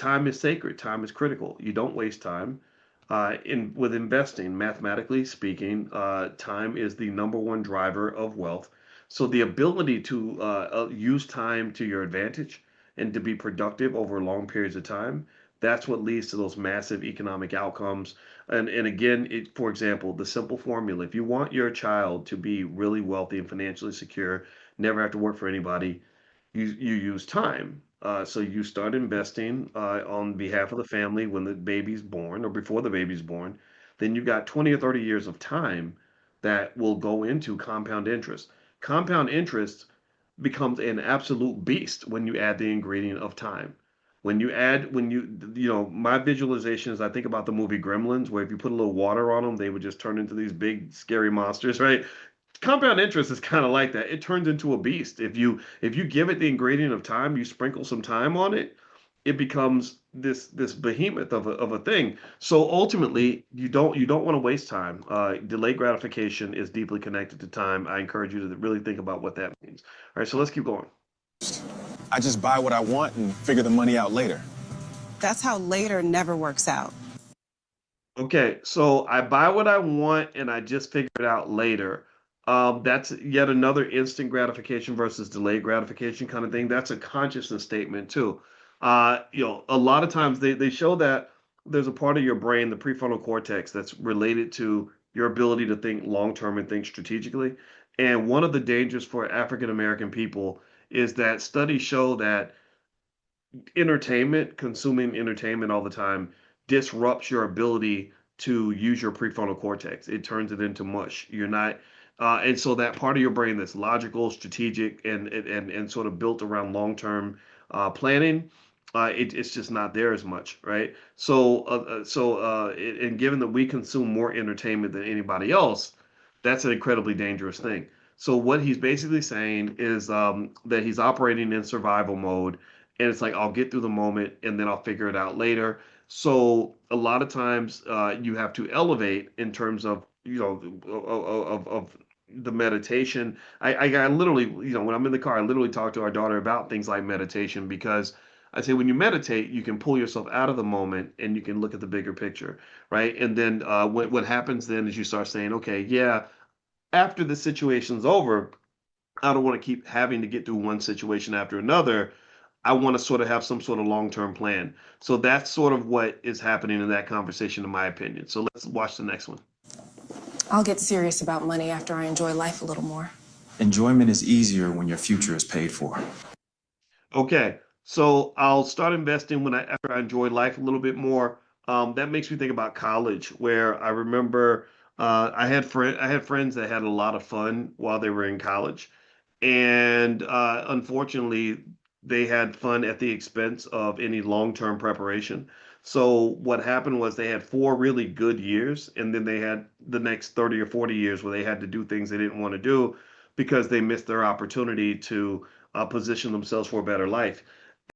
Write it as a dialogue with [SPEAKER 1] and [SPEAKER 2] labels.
[SPEAKER 1] time is sacred. Time is critical. You don't waste time. In with investing, mathematically speaking, time is the number one driver of wealth. So the ability to use time to your advantage and to be productive over long periods of time, that's what leads to those massive economic outcomes. And again, for example, the simple formula: if you want your child to be really wealthy and financially secure, never have to work for anybody, you use time. So you start investing on behalf of the family when the baby's born or before the baby's born. Then you got 20 or 30 years of time that will go into compound interest. Compound interest becomes an absolute beast when you add the ingredient of time. My visualization is I think about the movie Gremlins, where if you put a little water on them, they would just turn into these big scary monsters, right? Compound interest is kind of like that. It turns into a beast. If you give it the ingredient of time, you sprinkle some time on it, it becomes this behemoth of a thing. So ultimately, you don't want to waste time. Delayed gratification is deeply connected to time. I encourage you to really think about what that means. All right, so let's keep going.
[SPEAKER 2] I just buy what I want and figure the money out later.
[SPEAKER 3] That's how later never works out.
[SPEAKER 1] Okay, so I buy what I want and I just figure it out later. That's yet another instant gratification versus delayed gratification kind of thing. That's a consciousness statement too. A lot of times they show that there's a part of your brain, the prefrontal cortex, that's related to your ability to think long term and think strategically. And one of the dangers for African American people is that studies show that consuming entertainment all the time, disrupts your ability to use your prefrontal cortex. It turns it into mush. You're not, and so that part of your brain that's logical, strategic, and sort of built around long-term planning, it's just not there as much, right? And given that we consume more entertainment than anybody else, that's an incredibly dangerous thing. So what he's basically saying is that he's operating in survival mode, and it's like I'll get through the moment and then I'll figure it out later. So a lot of times you have to elevate in terms of of the meditation. I literally, when I'm in the car, I literally talk to our daughter about things like meditation, because I say when you meditate, you can pull yourself out of the moment and you can look at the bigger picture, right? And then what happens then is you start saying, okay, yeah, after the situation's over, I don't want to keep having to get through one situation after another. I want to sort of have some sort of long-term plan. So that's sort of what is happening in that conversation, in my opinion. So let's watch the next one.
[SPEAKER 4] I'll get serious about money after I enjoy life a little more.
[SPEAKER 2] Enjoyment is easier when your future is paid for.
[SPEAKER 1] Okay, so I'll start investing after I enjoy life a little bit more. That makes me think about college, where I remember I had friends that had a lot of fun while they were in college, and unfortunately, they had fun at the expense of any long-term preparation. So what happened was they had 4 really good years, and then they had the next 30 or 40 years where they had to do things they didn't want to do because they missed their opportunity to position themselves for a better life.